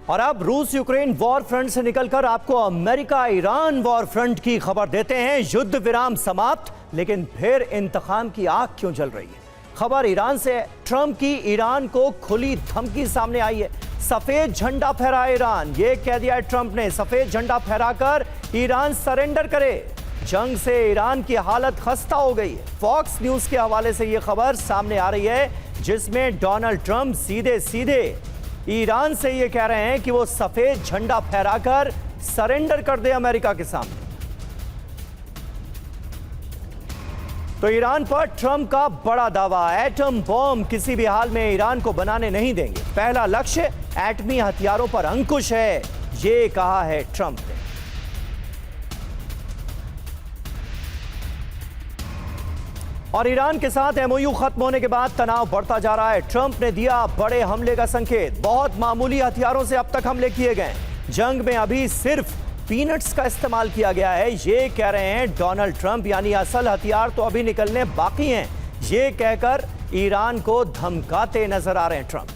और अब रूस यूक्रेन वॉर फ्रंट से निकलकर आपको अमेरिका ईरान वॉर फ्रंट की खबर देते हैं। युद्ध विराम समाप्त, लेकिन फिर इंतकाम की आग क्यों जल रही है? खबर ईरान से है। ट्रंप की ईरान को खुली धमकी सामने आई है। सफेद झंडा फहराए ईरान, ये कह दिया है ट्रंप ने, सफेद झंडा फहराकर ईरान सरेंडर करे। जंग से ईरान की हालत खस्ता हो गई है। फॉक्स न्यूज के हवाले से यह खबर सामने आ रही है, जिसमें डोनाल्ड ट्रंप सीधे सीधे ईरान से यह कह रहे हैं कि वो सफेद झंडा फहराकर सरेंडर कर दे अमेरिका के सामने। तो ईरान पर ट्रंप का बड़ा दावा, एटम बॉम्ब किसी भी हाल में ईरान को बनाने नहीं देंगे। पहला लक्ष्य एटमी हथियारों पर अंकुश है, ये कहा है ट्रंप ने। और ईरान के साथ एमओयू खत्म होने के बाद तनाव बढ़ता जा रहा है। ट्रंप ने दिया बड़े हमले का संकेत। बहुत मामूली हथियारों से अब तक हमले किए गए। जंग में अभी सिर्फ पीनट्स का इस्तेमाल किया गया है, ये कह रहे हैं डोनाल्ड ट्रंप, यानी असल हथियार तो अभी निकलने बाकी हैं, ये कहकर ईरान को धमकाते नजर आ रहे हैं ट्रंप।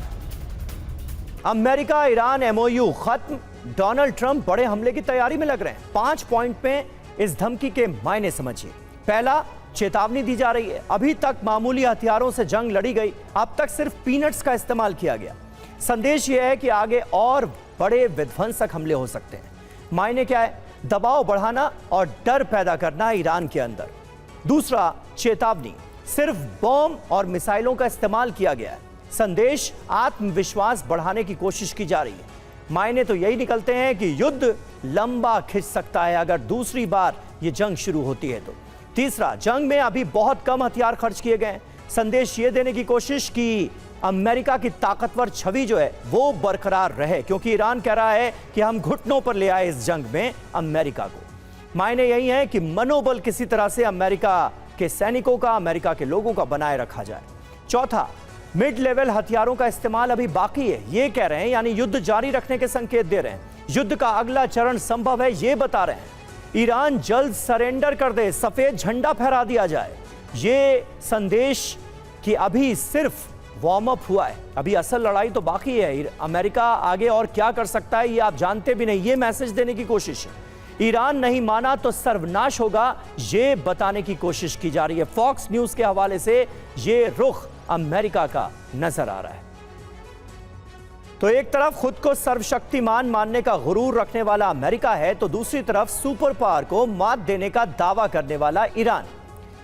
अमेरिका ईरान एमओयू खत्म, डोनाल्ड ट्रंप बड़े हमले की तैयारी में लग रहे हैं। 5 पॉइंट में इस धमकी के मायने समझिए। पहला, चेतावनी दी जा रही है, अभी तक मामूली हथियारों से जंग लड़ी गई, अब तक सिर्फ पीनट्स का इस्तेमाल किया गया। संदेश यह है कि आगे और बड़े विध्वंसक हमले हो सकते हैं। मायने क्या है? दबाव बढ़ाना और डर पैदा करना ईरान के अंदर। दूसरा, चेतावनी, सिर्फ बॉम्ब और मिसाइलों का इस्तेमाल किया गया है। संदेश, आत्मविश्वास बढ़ाने की कोशिश की जा रही है। मायने तो यही निकलते हैं कि युद्ध लंबा खिंच सकता है अगर दूसरी बार यह जंग शुरू होती है तो। तीसरा, जंग में अभी बहुत कम हथियार खर्च किए गए। संदेश ये देने की कोशिश कि अमेरिका की ताकतवर छवि जो है वो बरकरार रहे, क्योंकि ईरान कह रहा है कि हम घुटनों पर ले आए इस जंग में अमेरिका को। मायने यही है कि मनोबल किसी तरह से अमेरिका के सैनिकों का, अमेरिका के लोगों का बनाए रखा जाए। चौथा, मिड लेवल हथियारों का इस्तेमाल अभी बाकी है, ये कह रहे हैं, यानी युद्ध जारी रखने के संकेत दे रहे हैं। युद्ध का अगला चरण संभव है, ये बता रहे हैं। ईरान जल्द सरेंडर कर दे, सफेद झंडा फहरा दिया जाए। ये संदेश कि अभी सिर्फ वार्म अप हुआ है, अभी असल लड़ाई तो बाकी है। अमेरिका आगे और क्या कर सकता है ये आप जानते भी नहीं, ये मैसेज देने की कोशिश है। ईरान नहीं माना तो सर्वनाश होगा, ये बताने की कोशिश की जा रही है। फॉक्स न्यूज के हवाले से ये रुख अमेरिका का नजर आ रहा है। तो एक तरफ खुद को सर्वशक्तिमान मानने का गुरूर रखने वाला अमेरिका है, तो दूसरी तरफ सुपर पावर को मात देने का दावा करने वाला ईरान।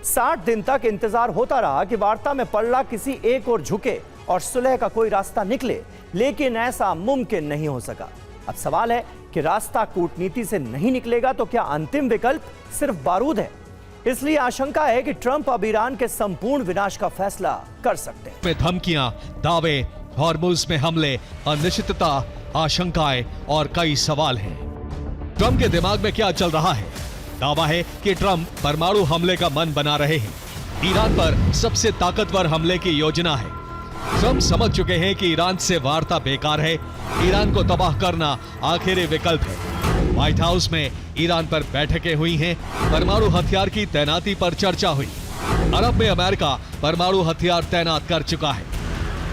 60 दिन तक इंतजार होता रहा कि वार्ता में पल्ला किसी एक ओर झुके और सुलह का कोई रास्ता निकले, लेकिन ऐसा मुमकिन नहीं हो सका। अब सवाल है कि रास्ता कूटनीति से नहीं निकलेगा तो क्या अंतिम विकल्प सिर्फ बारूद है? इसलिए आशंका है कि ट्रंप अब ईरान के संपूर्ण विनाश का फैसला कर सकते हैं। धमकियां, दावे, हॉर्मुज़ में हमले, अनिश्चितता, आशंकाएं और कई सवाल हैं। ट्रंप के दिमाग में क्या चल रहा है? दावा है कि ट्रंप परमाणु हमले का मन बना रहे हैं। ईरान पर सबसे ताकतवर हमले की योजना है। ट्रंप समझ चुके हैं कि ईरान से वार्ता बेकार है, ईरान को तबाह करना आखिरी विकल्प है। व्हाइट हाउस में ईरान पर बैठकें हुई हैं, परमाणु हथियार की तैनाती पर चर्चा हुई। अरब में अमेरिका परमाणु हथियार तैनात कर चुका है।